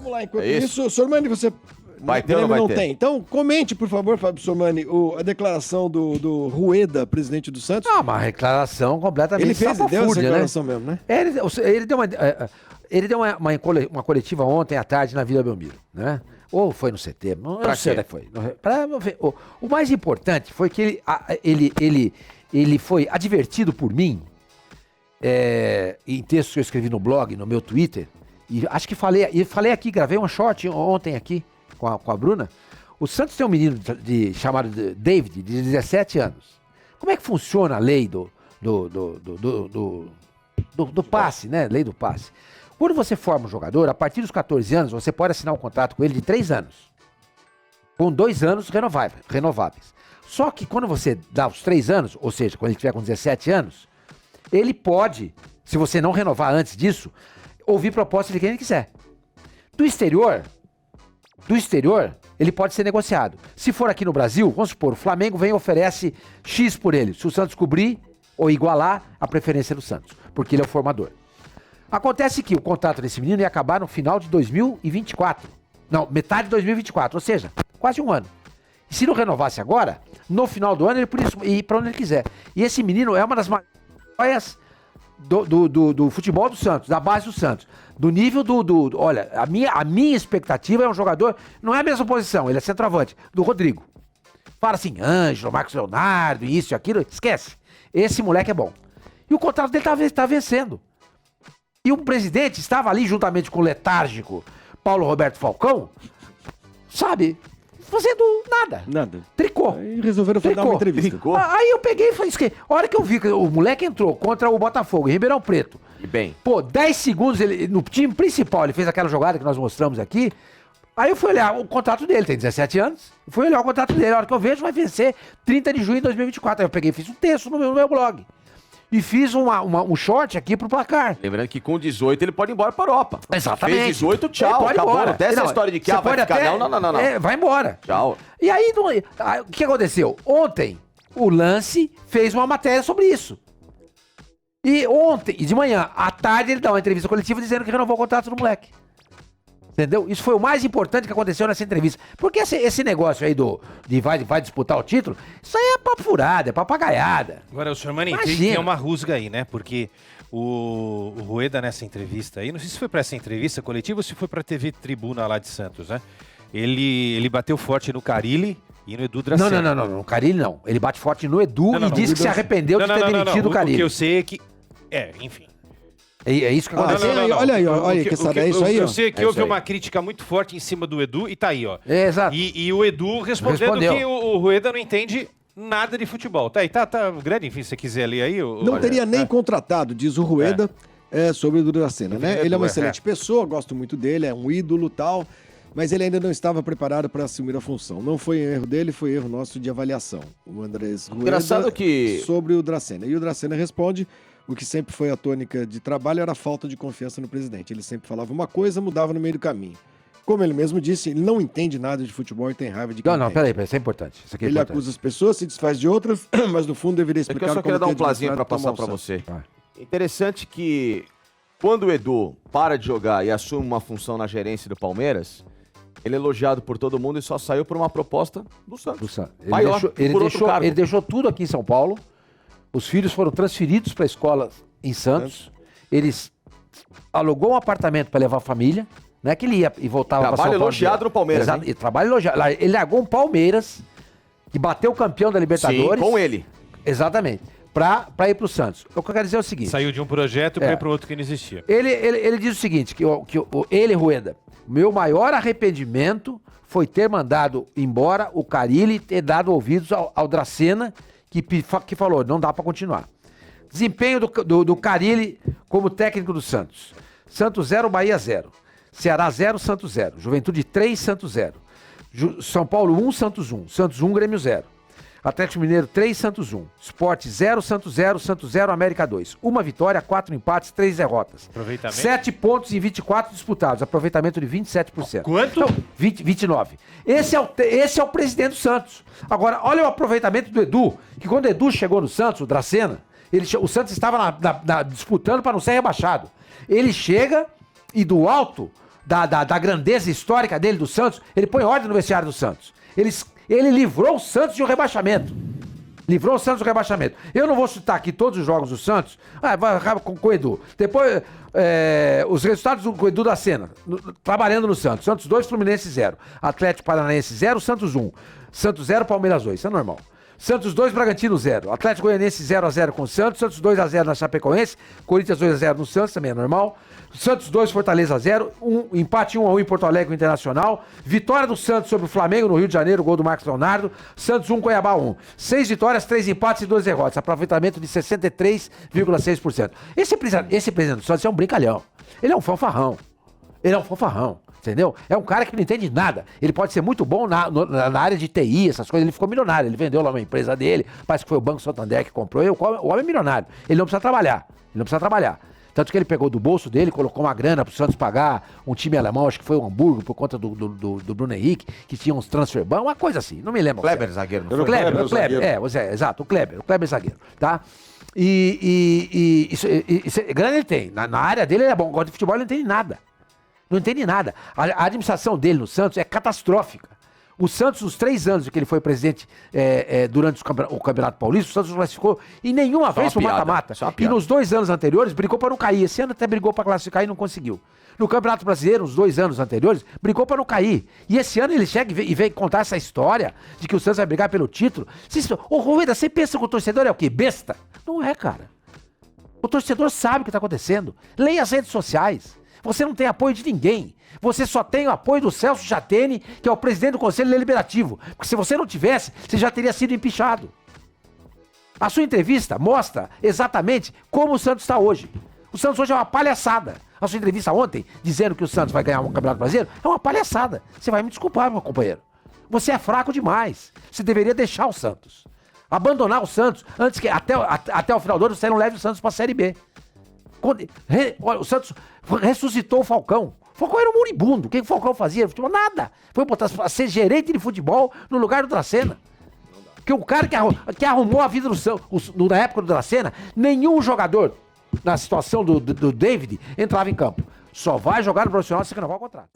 Vamos lá, enquanto isso, Sormani, você... Vai ter ou não vai ter? Tem. Então, comente, por favor, Fábio Sormani, a declaração do Rueda, presidente do Santos. Uma declaração completamente deu essa declaração mesmo, né? Ele deu uma coletiva ontem à tarde na Vila Belmiro, né? Ou foi no CT, não sei onde foi. O mais importante foi que ele foi advertido por mim, em textos que eu escrevi no blog, no meu Twitter, e acho que falei aqui, gravei um short ontem aqui com a Bruna. O Santos tem um menino chamado David, de 17 anos. Como é que funciona a lei do passe, né? Lei do passe. Quando você forma um jogador, a partir dos 14 anos, você pode assinar um contrato com ele de 3 anos. Com 2 anos renováveis. Só que quando você dá os 3 anos, ou seja, quando ele tiver com 17 anos, ele pode, se você não renovar antes disso, ouvir proposta de quem ele quiser. Do exterior, ele pode ser negociado. Se for aqui no Brasil, vamos supor, o Flamengo vem e oferece X por ele. Se o Santos cobrir ou igualar, a preferência do Santos, porque ele é o formador. Acontece que o contrato desse menino ia acabar no final de 2024. Não, metade de 2024, ou seja, quase um ano. E se não renovasse agora, no final do ano ele podia ir para onde ele quiser. E esse menino é uma das maiores do futebol do Santos, da base do Santos. Do nível olha, a minha expectativa é um jogador, não é a mesma posição, ele é centroavante, do Rodrigo. Fala assim, Ângelo, Marcos Leonardo, isso e aquilo, esquece. Esse moleque é bom. E o contrato dele tá vencendo. E o presidente estava ali juntamente com o letárgico Paulo Roberto Falcão, sabe, fazendo nada. Tricô. Aí resolveram dar uma entrevista. Aí eu peguei e falei, a hora que eu vi que o moleque entrou contra o Botafogo, em Ribeirão Preto. E bem. 10 segundos no time principal, ele fez aquela jogada que nós mostramos aqui. Aí eu fui olhar o contrato dele, tem 17 anos. Eu fui olhar o contrato dele, a hora que eu vejo vai vencer 30 de junho de 2024. Aí eu peguei e fiz um texto no meu blog. E fiz um short aqui pro placar. Lembrando que com 18 ele pode ir embora para a Europa. Exatamente. Fez 18, tchau, acabou. Não tem essa história de que vai ficar. Até, não. Vai embora. Tchau. E aí, o que aconteceu? Ontem, o Lance fez uma matéria sobre isso. E ontem, de manhã, à tarde, ele dá uma entrevista coletiva dizendo que renovou o contrato do moleque. Entendeu? Isso foi o mais importante que aconteceu nessa entrevista. Porque esse negócio aí de vai disputar o título, isso aí é papo furado, é papagaiada. Agora, o senhor Mani, tem uma rusga aí, né? Porque o Rueda nessa entrevista aí, não sei se foi para essa entrevista coletiva ou se foi para a TV Tribuna lá de Santos, né? Ele bateu forte no Carilli e no Edu Dracena. Não, no Carilli não. Ele bate forte no Edu e disse que se arrependeu de ter demitido o Carilli. O que eu sei é que... enfim... É isso que aconteceu. Olha aí, isso aí, ó. Eu sei que houve uma crítica muito forte em cima do Edu e tá aí, ó. Exato. E o Edu respondeu que o Rueda não entende nada de futebol. Tá aí, tá grande, enfim, se você quiser ler aí. Não teria nem contratado, diz o Rueda, sobre o Edu Dracena, né? Ele é uma excelente pessoa, gosto muito dele, é um ídolo e tal, mas ele ainda não estava preparado para assumir a função. Não foi erro dele, foi erro nosso de avaliação. O Andrés Rueda sobre o Dracena. E o Dracena responde... O que sempre foi a tônica de trabalho era a falta de confiança no presidente. Ele sempre falava uma coisa, mudava no meio do caminho. Como ele mesmo disse, ele não entende nada de futebol e tem raiva de quem Não, peraí, isso é importante. Isso aqui é ele importante. Acusa as pessoas, se desfaz de outras, mas no fundo deveria explicar como... Eu só queria dar um plazinho para passar para você. Interessante que quando o Edu para de jogar e assume uma função na gerência do Palmeiras, ele é elogiado por todo mundo e só saiu por uma proposta do Santos. Ele deixou tudo aqui em São Paulo. Os filhos foram transferidos para a escola em Santos. Eles alugou um apartamento para levar a família, né? Que ele ia e voltava para São Paulo. Trabalho elogiado no Palmeiras. Exato, e trabalho elogiado. Ele largou um Palmeiras que bateu o campeão da Libertadores. Sim, com ele. Exatamente. Para ir para o Santos. O que eu quero dizer é o seguinte. Saiu de um projeto para ir para outro que não existia. Ele diz o seguinte, ele, Rueda, meu maior arrependimento foi ter mandado embora o Carilli, ter dado ouvidos ao Dracena, que falou, não dá para continuar. Desempenho do Carilli como técnico do Santos. Santos 0, Bahia 0. Ceará 0, Santos 0. Juventude 3, Santos 0. São Paulo 1, Santos 1. Santos 1, Grêmio 0. Atlético Mineiro 3, Santos 1. Sport 0, Santos 0, Santos 0, América 2. Uma vitória, 4 empates, 3 derrotas. 7 pontos em 24 disputados. Aproveitamento de 27%. Quanto? Então, 29. Esse é o presidente do Santos. Agora, olha o aproveitamento do Edu, que quando o Edu chegou no Santos, o Dracena, o Santos estava disputando para não ser rebaixado. Ele chega e do alto da grandeza histórica dele, do Santos, ele põe ordem no vestiário do Santos. Ele livrou o Santos de um rebaixamento. Livrou o Santos do rebaixamento. Eu não vou citar aqui todos os jogos do Santos. Vai com o Edu. Depois, os resultados do Edu da Sena, trabalhando no Santos. Santos 2, Fluminense 0. Atlético Paranaense 0, Santos 1. Santos 0, Palmeiras 2. Isso é normal. Santos 2, Bragantino 0. Atlético Goianiense 0-0 com o Santos. Santos 2-0 na Chapecoense. Corinthians 2-0 no Santos, também é normal. Santos 2, Fortaleza 0. Empate 1-1 em Porto Alegre Internacional. Vitória do Santos sobre o Flamengo no Rio de Janeiro, gol do Marcos Leonardo. Santos 1, Cuiabá 1. 6 vitórias, 3 empates e 2 derrotas. Aproveitamento de 63,6%. Esse presidente do Santos é um brincalhão. Ele é um fanfarrão. Entendeu? É um cara que não entende nada. Ele pode ser muito bom na área de TI, essas coisas. Ele ficou milionário. Ele vendeu lá uma empresa dele. Parece que foi o Banco Santander que comprou. O homem é milionário. Ele não precisa trabalhar. Tanto que ele pegou do bolso dele, colocou uma grana pro Santos pagar um time alemão, acho que foi o Hamburgo, por conta do Bruno Henrique, que tinha uns transfer ban, uma coisa assim. Não me lembro. Kleber, zagueiro. O Kleber, exato. O Kleber zagueiro, tá? Isso, grana ele tem. Na área dele ele é bom. Agora de futebol ele não entende nada. Não entende nada. A administração dele no Santos é catastrófica. O Santos, nos 3 anos que ele foi presidente durante o Campeonato Paulista, o Santos não classificou em nenhuma vez pro mata-mata. E nos 2 anos anteriores, brigou para não cair. Esse ano até brigou para classificar e não conseguiu. No Campeonato Brasileiro, nos 2 anos anteriores, brigou para não cair. E esse ano ele chega e vem contar essa história de que o Santos vai brigar pelo título. Ô, Rueda, você pensa que o torcedor é o quê? Besta? Não é, cara. O torcedor sabe o que está acontecendo. Leia as redes sociais. Você não tem apoio de ninguém. Você só tem o apoio do Celso Jatene, que é o presidente do Conselho Deliberativo. Porque se você não tivesse, você já teria sido empichado. A sua entrevista mostra exatamente como o Santos está hoje. O Santos hoje é uma palhaçada. A sua entrevista ontem, dizendo que o Santos vai ganhar um Campeonato Brasileiro, é uma palhaçada. Você vai me desculpar, meu companheiro. Você é fraco demais. Você deveria deixar o Santos. Abandonar o Santos antes que até o final do ano você não leve o Santos para a Série B. O Santos ressuscitou o Falcão. O Falcão era um moribundo. O que o Falcão fazia? Futebol? Nada. Foi botar a ser gerente de futebol no lugar do Dracena. Porque o cara que arrumou a vida do Santos, na época do Dracena, nenhum jogador, na situação do David, entrava em campo. Só vai jogar no profissional se renovar o contrato.